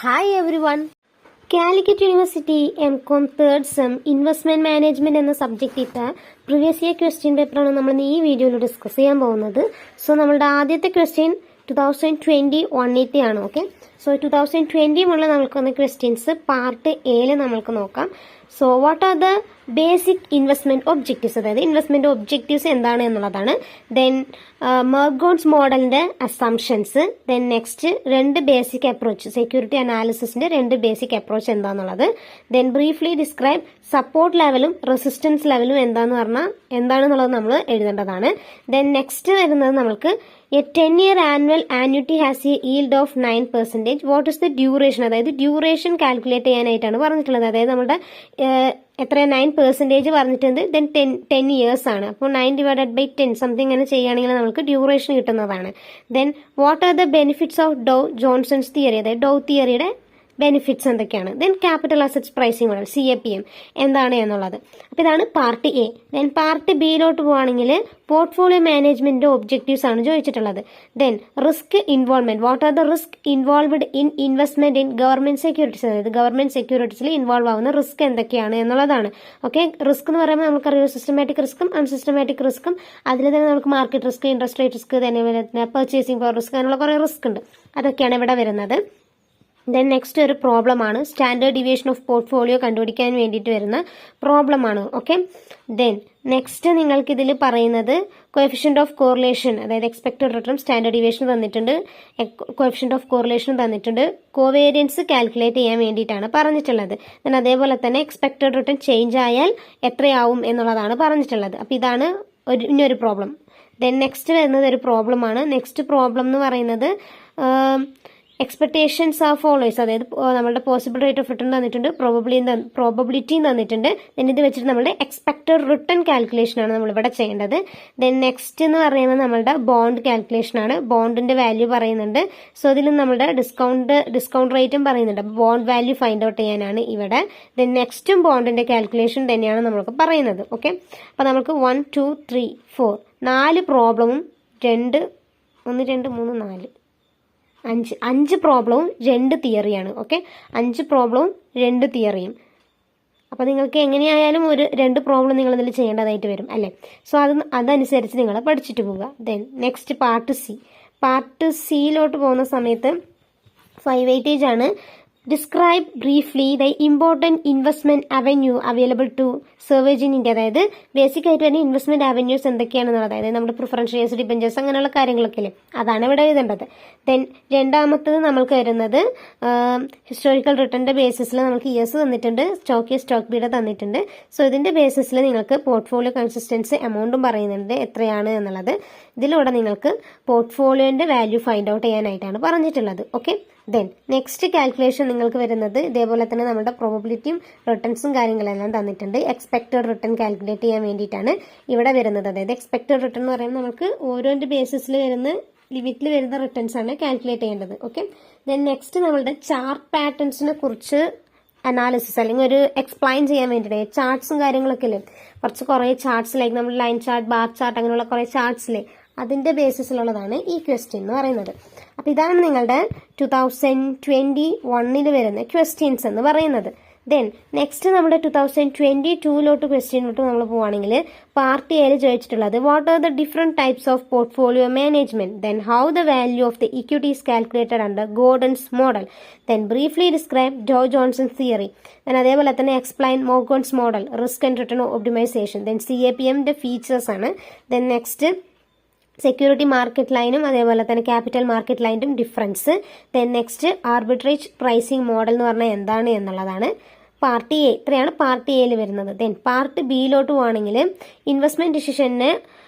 Hi everyone. Calicut university M Com third sem investment management എന്ന subject ഇട്ട previous year question പേപ്പറാണ് നമ്മൾ ഈ വീഡിയോയിൽ ഡിസ്കസ് ചെയ്യാൻ പോകുന്നത്. സോ നമ്മളുടെ ആദ്യത്തെ ക്വസ്റ്റ്യൻ 2021 ആണ്. ഓക്കെ, സോ 2021 നമ്മൾക്ക് വന്ന ക്വസ്റ്റ്യൻസ് പാർട്ട് എയിൽ നമ്മൾക്ക് നോക്കാം. So what are the basic investment objectives, അതായത് ഇൻവെസ്റ്റ്മെന്റ് ഒബ്ജക്റ്റീവ്സ് എന്താണ് എന്നുള്ളതാണ്. ദെൻ മെർഗോൺസ് മോഡലിന്റെ അസംഷൻസ്. ദെൻ നെക്സ്റ്റ് രണ്ട് ബേസിക് അപ്രോച്ച്, സെക്യൂരിറ്റി അനാലിസിസിന്റെ രണ്ട് ബേസിക് അപ്രോച്ച് എന്താണെന്നുള്ളത്. ദെൻ ബ്രീഫ്ലി ഡിസ്ക്രൈബ് സപ്പോർട്ട് ലെവലും റെസിസ്റ്റൻസ് ലെവലും എന്താണെന്നുള്ളത് നമ്മൾ എഴുതേണ്ടതാണ്. ദെൻ നെക്സ്റ്റ് വരുന്നത് നമ്മൾക്ക് A 10-year annual annuity has a yield of 9%. What is the duration? അതായത് ഡ്യൂറേഷൻ കാൽക്കുലേറ്റ് ചെയ്യാനായിട്ടാണ് പറഞ്ഞിട്ടുള്ളത്. അതായത് നമ്മുടെ എത്ര 9% പറഞ്ഞിട്ടുണ്ട്. ദെൻ 10 years ആണ്. അപ്പോൾ 9/10 സംതിങ് അങ്ങനെ ചെയ്യുകയാണെങ്കിൽ നമുക്ക് ഡ്യൂറേഷൻ കിട്ടുന്നതാണ്. Then what are the benefits of Dow Johnson's theory, അതായത് ഡോ തിയറിയുടെ ബെനിഫിറ്റ്സ് എന്തൊക്കെയാണ്. Then capital assets pricing model CAPM എന്താണ് എന്നുള്ളത്. അപ്പോൾ ഇതാണ് പാർട്ട് എ. ദെൻ പാർട്ട് ബിയിലോട്ട് പോവുകയാണെങ്കിൽ പോർട്ട്ഫോളിയോ മാനേജ്മെന്റ് ഒബ്ജക്റ്റീവ്സ് ആണ് ചോദിച്ചിട്ടുള്ളത്. Then risk involvement, what are the risk involved in investment in government securities, അതായത് ഗവൺമെന്റ് സെക്യൂരിറ്റീസിൽ ഇൻവോൾവ് ആവുന്ന റിസ്ക് എന്തൊക്കെയാണ് എന്നുള്ളതാണ്. ഓക്കെ, റിസ്ക് എന്ന് പറയുമ്പോൾ നമുക്കറിയാം സിസ്റ്റമാറ്റിക് റിസ്ക്കും അൺസിസ്റ്റമാറ്റിക് റിസ്ക്കും. അതിൽ തന്നെ നമുക്ക് market risk, interest rate risk, തന്നെ പർച്ചേസിംഗ് പവർ റിസ്ക്, അങ്ങനെയുള്ള കുറേ റിസ്ക് ഉണ്ട്. അതൊക്കെയാണ് ഇവിടെ വരുന്നത്. ദെൻ നെക്സ്റ്റ് ഒരു പ്രോബ്ലം ആണ്, സ്റ്റാൻഡേർഡ് ഡീവിയേഷൻ ഓഫ് പോർട്ട്ഫോളിയോ കണ്ടുപിടിക്കാൻ വേണ്ടിയിട്ട് വരുന്ന പ്രോബ്ലം ആണ്. ഓക്കെ, ദെൻ നെക്സ്റ്റ് നിങ്ങൾക്ക് ഇതിൽ പറയുന്നത് കോഎഫിഷ്യന്റ് ഓഫ് കോറിലേഷൻ, അതായത് എക്സ്പെക്ടഡ് റിട്ടേൺ, സ്റ്റാൻഡേർഡ് ഡീവിയേഷൻ തന്നിട്ടുണ്ട്, കോഎഫിഷ്യന്റ് ഓഫ് കോറിലേഷൻ തന്നിട്ടുണ്ട്, കോവേരിയൻസ് കാൽക്കുലേറ്റ് ചെയ്യാൻ വേണ്ടിയിട്ടാണ് പറഞ്ഞിട്ടുള്ളത്. ദെൻ അതേപോലെ തന്നെ എക്സ്പെക്ടഡ് റിട്ടേൺ ചേഞ്ച് ആയാൽ എത്രയാവും എന്നുള്ളതാണ് പറഞ്ഞിട്ടുള്ളത്. അപ്പോൾ ഇതാണ് ഇനിയൊരു പ്രോബ്ലം. ദെൻ നെക്സ്റ്റ് വരുന്നത് ഒരു പ്രോബ്ലം ആണ്. നെക്സ്റ്റ് പ്രോബ്ലം എന്ന് പറയുന്നത് എക്സ്പെക്ടേഷൻസ് ആർ ഫോളോവേഴ്സ്, അതായത് നമ്മുടെ പോസിബിൾ റേറ്റ് ഓഫ് റിട്ടേൺ തന്നിട്ടുണ്ട്, പ്രോബബിലിറ്റിയും തന്നിട്ടുണ്ട്. ദെൻ ഇത് വെച്ചിട്ട് നമ്മുടെ എക്സ്പെക്ടഡ് റിട്ടേൺ കാൽക്കുലേഷൻ ആണ് നമ്മളിവിടെ ചെയ്യേണ്ടത്. ദെൻ നെക്സ്റ്റ് എന്ന് പറയുന്നത് നമ്മളുടെ ബോണ്ട് കാൽക്കുലേഷൻ ആണ്. ബോണ്ടിന്റെ വാല്യൂ പറയുന്നുണ്ട്. സോ ഇതിൽ നമ്മുടെ ഡിസ്കൗണ്ട് റേറ്റും പറയുന്നുണ്ട്. അപ്പോൾ ബോണ്ട് വാല്യൂ ഫൈൻഡ് ഔട്ട് ചെയ്യാനാണ് ഇവിടെ. ദെൻ നെക്സ്റ്റും ബോണ്ടിന്റെ കാൽക്കുലേഷൻ തന്നെയാണ് നമ്മൾക്ക് പറയുന്നത്. ഓക്കെ, അപ്പോൾ നമുക്ക് 1 2 3 4 4 പ്രോബ്ലമും 1 2 3 4 5 പ്രോബ്ലവും 2 തിയറിയാണ്. ഓക്കെ, 5 പ്രോബ്ലവും 2 തിയറിയും. അപ്പോൾ നിങ്ങൾക്ക് എങ്ങനെയായാലും ഒരു 2 പ്രോബ്ലം നിങ്ങൾ ഇതിൽ ചെയ്യേണ്ടതായിട്ട് വരും അല്ലേ. സോ അതനുസരിച്ച് നിങ്ങൾ പഠിച്ചിട്ട് പോവുക. ദെൻ നെക്സ്റ്റ് പാർട്ട് സിയിലോട്ട് പോകുന്ന സമയത്ത് 5 വെയിറ്റേജ് ആണ്. Describe briefly the important investment avenue available to savers in India, അതായത് ബേസിക് ആയിട്ട് തന്നെ ഇൻവെസ്റ്റ്മെന്റ് അവന്യൂസ് എന്തൊക്കെയാണെന്നുള്ളത്, അതായത് നമ്മുടെ പ്രിഫറൻസ് ഷെയർസ്, ഡിബഞ്ചേഴ്സ്, അങ്ങനെയുള്ള കാര്യങ്ങളൊക്കെ അല്ലേ, അതാണ് ഇവിടെ എഴുതേണ്ടത്. ദെൻ രണ്ടാമത്തത് നമ്മൾക്ക് വരുന്നത് ഹിസ്റ്റോറിക്കൽ റിട്ടേണിന്റെ ബേസിസിൽ നമുക്ക് ഇയേഴ്സ് തന്നിട്ടുണ്ട്, സ്റ്റോക്ക് ബീഡ് തന്നിട്ടുണ്ട്. സോ ഇതിന്റെ ബേസിസിൽ നിങ്ങൾക്ക് പോർട്ട്ഫോളിയോ കൺസിസ്റ്റൻസി എമൗണ്ടും പറയുന്നുണ്ട് എത്രയാണ് എന്നുള്ളത്. ഇതിലൂടെ നിങ്ങൾക്ക് പോർട്ട്ഫോളിയോന്റെ വാല്യൂ ഫൈൻഡ് ഔട്ട് ചെയ്യാനായിട്ടാണ് പറഞ്ഞിട്ടുള്ളത്. ഓക്കെ, ദെൻ നെക്സ്റ്റ് കാൽക്കുലേഷൻ നിങ്ങൾക്ക് വരുന്നത് ഇതേപോലെ തന്നെ നമ്മുടെ പ്രോബബിലിറ്റിയും റിട്ടേൺസും കാര്യങ്ങളെല്ലാം തന്നിട്ടുണ്ട്. എക്സ്പെക്ടഡ് റിട്ടേൺ കാൽക്കുലേറ്റ് ചെയ്യാൻ വേണ്ടിയിട്ടാണ് ഇവിടെ വരുന്നത്. അതായത് എക്സ്പെക്ടഡ് റിട്ടേൺ എന്ന് പറയുമ്പോൾ നമുക്ക് ഓരോന്റെ ബേസിസിൽ വരുന്ന ലിമിറ്റിൽ വരുന്ന റിട്ടേൺസ് ആണ് കാൽക്കുലേറ്റ് ചെയ്യേണ്ടത്. ഓക്കെ, ദെൻ നെക്സ്റ്റ് നമ്മളുടെ ചാർട്ട് പാറ്റേൺസിനെ കുറിച്ച് അനാലിസിസ് അല്ലെങ്കിൽ ഒരു എക്സ്പ്ലെയിൻ ചെയ്യാൻ വേണ്ടിയിട്ട് ചാർട്ട്സും കാര്യങ്ങളൊക്കെ അല്ലേ, കുറേ ചാർട്ട്സ് ലൈക്ക് നമ്മൾ ലൈൻ ചാർട്ട്, ബാർ ചാർട്ട്, അങ്ങനെയുള്ള കുറേ ചാർട്ട്സിലെ അതിന്റെ ബേസിസിലുള്ളതാണ് ഈ ക്വസ്റ്റ്യൻ എന്ന് പറയുന്നത്. അപ്പോൾ ഇതാണ് നിങ്ങളുടെ 2021 വരുന്ന ക്വസ്റ്റ്യൻസ് എന്ന് പറയുന്നത്. ദെൻ നെക്സ്റ്റ് നമ്മുടെ 2022 ക്വസ്റ്റ്യനിലോട്ട് നമ്മൾ പോവുകയാണെങ്കിൽ പാർട്ട് എയിൽ ചോദിച്ചിട്ടുള്ളത് what are the different types of portfolio management, then how the value of the equity is calculated under Gordon's model, then briefly describe Dow Johnson's theory, then അതേപോലെ തന്നെ explain Morgan's model, risk and return optimisation, then CAPMന്റെ features ആണ്. Then next security market ലൈനും അതേപോലെ തന്നെ capital market ലൈനും difference. Then next arbitrage pricing model എന്ന് പറഞ്ഞാൽ എന്താണ് എന്നുള്ളതാണ്. പാർട്ട് എ, ഇത്രയാണ് പാർട്ട് എയിൽ വരുന്നത്. ദെൻ പാർട്ട് ബിയിലോട്ട് പോവുകയാണെങ്കിൽ ഇൻവെസ്റ്റ്മെന്റ് ഡിസിഷനെ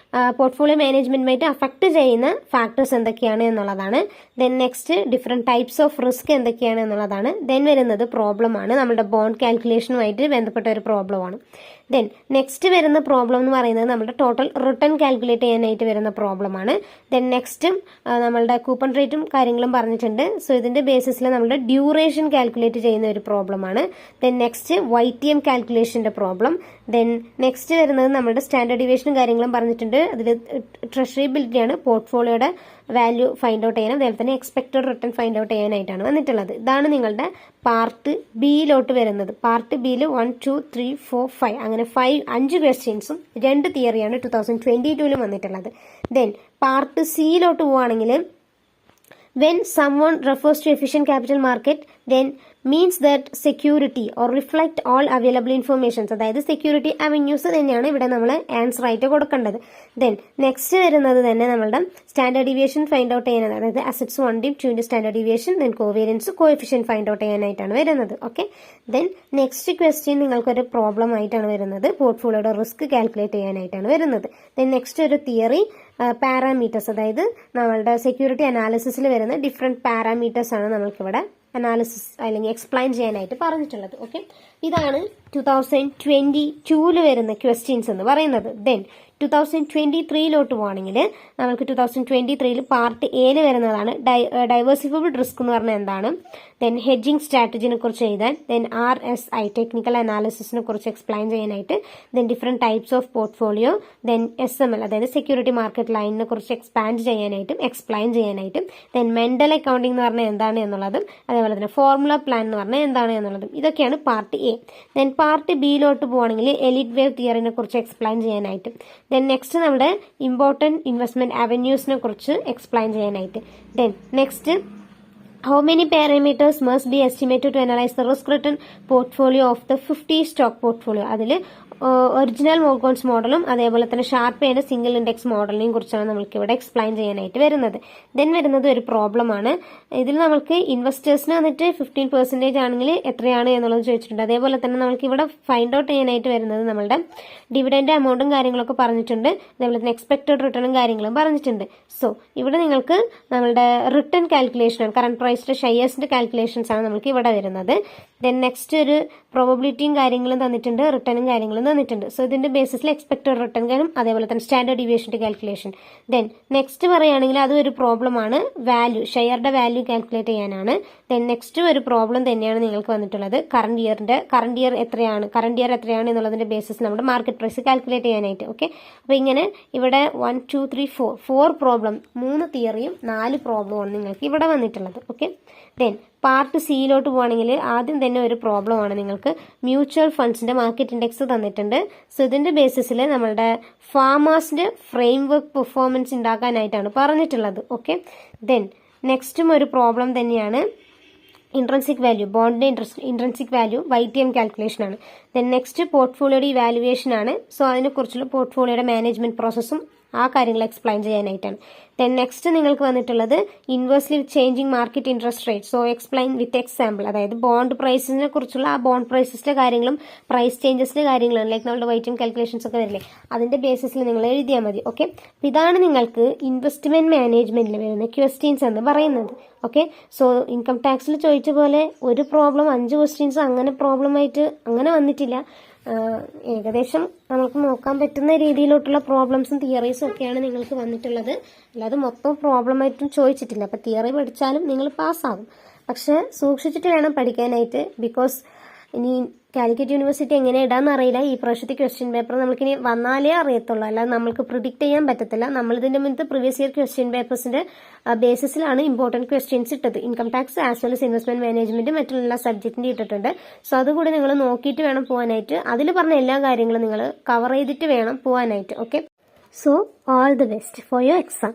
പോർട്ട്ഫോളിയോ മാനേജ്മെന്റുമായിട്ട് അഫക്ട് ചെയ്യുന്ന ഫാക്ടേഴ്സ് എന്തൊക്കെയാണ് എന്നുള്ളതാണ്. Then next different types of risk എന്തൊക്കെയാണ് എന്നുള്ളതാണ്. ദെൻ വരുന്നത് പ്രോബ്ലം ആണ്, നമ്മുടെ ബോണ്ട് കാൽക്കുലേഷനുമായിട്ട് ബന്ധപ്പെട്ട ഒരു പ്രോബ്ലമാണ്. ദെൻ നെക്സ്റ്റ് വരുന്ന പ്രോബ്ലം എന്ന് പറയുന്നത് നമ്മുടെ ടോട്ടൽ റിട്ടേൺ കാൽക്കുലേറ്റ് ചെയ്യാനായിട്ട് വരുന്ന പ്രോബ്ലമാണ്. ദെൻ നെക്സ്റ്റും നമ്മളുടെ കൂപ്പൺ റേറ്റും കാര്യങ്ങളും പറഞ്ഞിട്ടുണ്ട്. സോ ഇതിന്റെ ബേസിസിൽ നമ്മുടെ ഡ്യൂറേഷൻ കാൽക്കുലേറ്റ് ചെയ്യുന്ന ഒരു പ്രോബ്ലമാണ്. ദെൻ നെക്സ്റ്റ് YTM കാൽക്കുലേഷന്റെ പ്രോബ്ലം. ദെൻ നെക്സ്റ്റ് വരുന്നത് നമ്മുടെ സ്റ്റാൻഡേർഡ് ഡീവിയേഷനും കാര്യങ്ങളും പറഞ്ഞിട്ടുണ്ട്. അതിൽ ട്രഷറി ബിലിറ്റിയാണ് പോർട്ട്ഫോളിയോയുടെ വാല്യൂ ഫൈൻഡ് ഔട്ട് ചെയ്യാനും അതേപോലെ തന്നെ എക്സ്പെക്റ്റഡ് റിട്ടേൺ ഫൈൻഡ് ഔട്ട് ചെയ്യാനായിട്ടാണ് വന്നിട്ടുള്ളത്. ഇതാണ് നിങ്ങളുടെ പാർട്ട് ബിയിലോട്ട് വരുന്നത്. പാർട്ട് ബിയിൽ 1, 2, 3, 4, 5 അങ്ങനെ 5 ക്വസ്റ്റ്യൻസും 2 തിയറിയാണ് 2022 വന്നിട്ടുള്ളത്. ദെൻ പാർട്ട് സിയിലോട്ട് പോവുകയാണെങ്കിൽ when someone refers to efficient capital market then means that security or reflect all available informations, അതായത് സെക്യൂരിറ്റി അവന്യൂസ് തന്നെയാണ് ഇവിടെ നമ്മൾ ആൻസർ ആയിട്ട് കൊടുക്കേണ്ടത്. ദെൻ നെക്സ്റ്റ് വരുന്നത് തന്നെ നമ്മളുടെ സ്റ്റാൻഡേർഡ് ഡീവിയേഷൻ ഫൈൻഡ് ഔട്ട് ചെയ്യാനാണ്, അതായത് അസറ്റ്സ് 1ന്റെയും 2ന്റെയും standard deviation then covariance coefficient find out ചെയ്യാനായിട്ടാണ് വരുന്നത്. ഓക്കെ, ദെൻ നെക്സ്റ്റ് ക്വസ്റ്റ്യൻ നിങ്ങൾക്കൊരു പ്രോബ്ലം ആയിട്ടാണ് വരുന്നത്, പോർട്ട്ഫോളിയോയുടെ റിസ്ക് കാൽക്കുലേറ്റ് ചെയ്യാനായിട്ടാണ് വരുന്നത്. ദെൻ നെക്സ്റ്റ് ഒരു തിയറി പാരാമീറ്റേഴ്സ്, അതായത് നമ്മളുടെ സെക്യൂരിറ്റി അനാലിസിസിൽ വരുന്ന ഡിഫറെന്റ് പാരാമീറ്റേഴ്സ് ആണ് നമ്മൾക്കിവിടെ അനാലിസിസ് അല്ലെങ്കിൽ എക്സ്പ്ലെയിൻ ചെയ്യാനായിട്ട് പറഞ്ഞിട്ടുള്ളത്. ഓക്കെ, ഇതാണ് 2022 വരുന്ന ക്വസ്റ്റ്യൻസ് എന്ന് പറയുന്നത്. ദെൻ 2023 പോവാണെങ്കിൽ നമുക്ക് 2023 പാർട്ട് എയിൽ വരുന്നതാണ് ഡൈവേഴ്സിഫിബിൾ റിസ്ക് എന്ന് പറഞ്ഞാൽ എന്താണ്, ദെൻ ഹെഡ്ജിങ് സ്ട്രാറ്റജിനെ കുറിച്ച് എഴുതാൻ, ദെൻ RSI ടെക്നിക്കൽ അനാലിസിസിനെ കുറിച്ച് എക്സ്പ്ലെയിൻ ചെയ്യാനായിട്ട്, then different types of portfolio, then SML അതായത് സെക്യൂരിറ്റി മാർക്കറ്റ് ലൈനിനെ കുറിച്ച് എക്സ്പാൻഡ് ചെയ്യാനായിട്ടും എക്സ്പ്ലെയിൻ ചെയ്യാനായിട്ടും, ദെൻ മെന്റൽ അക്കൗണ്ടിംഗ് എന്ന് പറഞ്ഞാൽ എന്താണ് എന്നുള്ളതും അതേപോലെ തന്നെ ഫോർമുല പ്ലാൻ എന്ന് പറഞ്ഞാൽ എന്താണ് എന്നുള്ളതും ഇതൊക്കെയാണ് പാർട്ട് എ. ദെൻ പാർട്ട് ബിയിലോട്ട് പോവുകയാണെങ്കിൽ എലിറ്റ് വേവ് തിയറിനെ കുറിച്ച് എക്സ്പ്ലെയിൻ ചെയ്യാനായിട്ടും, ദെൻ നെക്സ്റ്റ് നമ്മുടെ ഇമ്പോർട്ടൻറ്റ് ഇൻവെസ്റ്റ്മെന്റ് അവന്യൂസിനെ കുറിച്ച് എക്സ്പ്ലെയിൻ ചെയ്യാനായിട്ട്, then next how many parameters must be estimated to analyze the risk return portfolio of the 50 stock portfolio, അതിൽ ഒറിജിനൽ മോർഗൻസ് മോഡലും അതേപോലെ തന്നെ ഷാർപ്പ് ചെയ്യുന്ന സിംഗിൾ ഇൻഡെക്സ് മോഡലിനെയും കുറിച്ചാണ് നമ്മൾക്ക് ഇവിടെ എക്സ്പ്ലെയിൻ ചെയ്യാനായിട്ട് വരുന്നത്. ദെൻ വരുന്നത് ഒരു പ്രോബ്ലമാണ്. ഇതിൽ നമുക്ക് ഇൻവെസ്റ്റേഴ്സിന് വന്നിട്ട് 15% ആണെങ്കിൽ എത്രയാണ് എന്നുള്ളത് ചോദിച്ചിട്ടുണ്ട്. അതേപോലെ തന്നെ നമുക്ക് ഇവിടെ ഫൈൻഡ് ഔട്ട് ചെയ്യാനായിട്ട് വരുന്നത് നമ്മളുടെ ഡിവിഡൻഡ് എമൗണ്ടും കാര്യങ്ങളൊക്കെ പറഞ്ഞിട്ടുണ്ട്, അതേപോലെ തന്നെ എക്സ്പെക്റ്റഡ് റിട്ടേണും കാര്യങ്ങളും പറഞ്ഞിട്ടുണ്ട്. സോ ഇവിടെ നിങ്ങൾക്ക് നമ്മളുടെ റിട്ടേൺ കാൽക്കുലേഷൻ കറന്റ് പ്രൈസിലെ ഷെയർസിന്റെ കാൽക്കുലേഷൻസ് ആണ് നമുക്ക് ഇവിടെ വരുന്നത്. ദെൻ നെക്സ്റ്റ് ഒരു പ്രോബബിലിറ്റിയും കാര്യങ്ങളും തന്നിട്ടുണ്ട്, റിട്ടേണും കാര്യങ്ങളും തന്നിട്ടുണ്ട്. സോ ഇതിന്റെ ബേസിസിൽ എക്സ്പെക്റ്റഡ് റിട്ടേൺ കാര്യം അതേപോലെ തന്നെ സ്റ്റാൻഡേർഡ് ഡീവിയേഷന്റെ കാൽക്കുലേഷൻ. ദെൻ നെക്സ്റ്റ് പറയുകയാണെങ്കിൽ അത് ഒരു പ്രോബ്ലം ആണ്, വാല്യൂ ഷെയറുടെ വാല്യൂ കാൽക്കുലേറ്റ് ചെയ്യാനാണ്. ദെൻ നെക്സ്റ്റ് ഒരു പ്രോബ്ലം തന്നെയാണ് നിങ്ങൾക്ക് വന്നിട്ടുള്ളത്, കറന്റ് ഇയർ എത്രയാണ് എന്നുള്ളതിന്റെ ബേസിസ് നമ്മുടെ മാർക്കറ്റ് പ്രൈസ് കാൽക്കുലേറ്റ് ചെയ്യാനായിട്ട്. ഓക്കെ, അപ്പൊ ഇങ്ങനെ ഇവിടെ 1, 2, 3, 4 പ്രോബ്ലം, 3 തിയറിയും 4 പ്രോബ്ലമാണ് നിങ്ങൾക്ക് ഇവിടെ വന്നിട്ടുള്ളത്. ഓക്കെ, ദെൻ പാർട്ട് സിയിലോട്ട് പോവുകയാണെങ്കിൽ ആദ്യം തന്നെ ഒരു പ്രോബ്ലമാണ് നിങ്ങൾക്ക് മ്യൂച്വൽ ഫണ്ട്സിന്റെ മാർക്കറ്റ് ഇൻഡെക്സ് തന്നിട്ടുണ്ട്. സോ ഇതിന്റെ ബേസിസിൽ നമ്മളുടെ ഫാമേഴ്സിന്റെ ഫ്രെയിം വർക്ക് പെർഫോമൻസ് ഉണ്ടാക്കാനായിട്ടാണ് പറഞ്ഞിട്ടുള്ളത്. ഓക്കെ, ദെൻ നെക്സ്റ്റും ഒരു പ്രോബ്ലം തന്നെയാണ്, ഇൻട്രൻസിക് വാല്യൂ ബോണ്ടിന്റെ ഇൻട്രൻസിക് വാല്യൂ YTM കാൽക്കുലേഷൻ ആണ്. ദെൻ നെക്സ്റ്റ് പോർട്ട്ഫോളിയോയുടെ ഇവാലുവേഷൻ ആണ്. സോ അതിനെക്കുറിച്ചുള്ള പോർട്ട്ഫോളിയോയുടെ മാനേജ്മെന്റ് പ്രോസസ്സും ആ കാര്യങ്ങൾ എക്സ്പ്ലെയിൻ ചെയ്യാനായിട്ടാണ്. ദെൻ നെക്സ്റ്റ് നിങ്ങൾക്ക് വന്നിട്ടുള്ളത് inversely changing market interest rate, so explain with example, അതായത് ബോണ്ട് പ്രൈസിനെ കുറിച്ചുള്ള ആ ബോണ്ട് പ്രൈസസിലെ കാര്യങ്ങളും പ്രൈസ് ചേഞ്ചസിലെ കാര്യങ്ങളും ലൈക്ക് നമ്മുടെ YTM കാൽക്കുലേഷൻസ് ഒക്കെ വരില്ലേ, അതിന്റെ ബേസിസിൽ നിങ്ങൾ എഴുതിയാൽ മതി. ഓക്കെ, ഇതാണ് നിങ്ങൾക്ക് ഇൻവെസ്റ്റ്മെന്റ് മാനേജ്മെന്റിൽ വരുന്ന ക്വസ്റ്റ്യൻസ് എന്ന് പറയുന്നത്. ഓക്കെ, സോ ഇൻകം ടാക്സിൽ ചോദിച്ച പോലെ ഒരു പ്രോബ്ലം 5 ക്വസ്റ്റ്യൻസ് അങ്ങനെ പ്രോബ്ലം ആയിട്ട് അങ്ങനെ വന്നിട്ടില്ല. ഏകദേശം നമുക്ക് നോക്കാൻ പറ്റുന്ന രീതിയിലോട്ടുള്ള പ്രോബ്ലംസും തിയറീസും ഒക്കെയാണ് നിങ്ങൾക്ക് വന്നിട്ടുള്ളത്. അല്ലാതെ മൊത്തം പ്രോബ്ലം ആയിട്ടും ചോദിച്ചിട്ടില്ല. അപ്പോൾ തിയറി പഠിച്ചാലും നിങ്ങൾ പാസ്സാകും, പക്ഷെ സൂക്ഷിച്ചിട്ട് വേണം പഠിക്കാനായിട്ട്. ബിക്കോസ് ഇനി കാലിക്കറ്റ് യൂണിവേഴ്സിറ്റി എങ്ങനെ ഇടാന്ന് അറിയില്ല. ഈ പ്രാവശ്യത്തെ ക്വസ്റ്റ്യൻ പേപ്പർ നമുക്കിനി വന്നാലേ അറിയത്തുള്ളൂ, അല്ലാതെ നമുക്ക് പ്രിഡിക്റ്റ് ചെയ്യാൻ പറ്റത്തില്ല. നമ്മളിതിന്റെ മുന്നത്തെ പ്രീവിയസ് ഇയർ ക്വസ്റ്റ്യൻ പേപ്പേഴ്സിന്റെ ബേസിസിലാണ് ഇമ്പോർട്ടന്റ് ക്വസ്റ്റ്യൻസ് ഇട്ടത്. Income tax as well as investment management മറ്റുള്ള സബ്ജക്റ്റിന്റെ ഇട്ടിട്ടുണ്ട്. സോ അതുകൂടി നിങ്ങൾ നോക്കിയിട്ട് വേണം പോകാനായിട്ട്. അതിൽ പറഞ്ഞ എല്ലാ കാര്യങ്ങളും നിങ്ങൾ കവർ ചെയ്തിട്ട് വേണം പോകാനായിട്ട്. Okay, so all the best for your exam.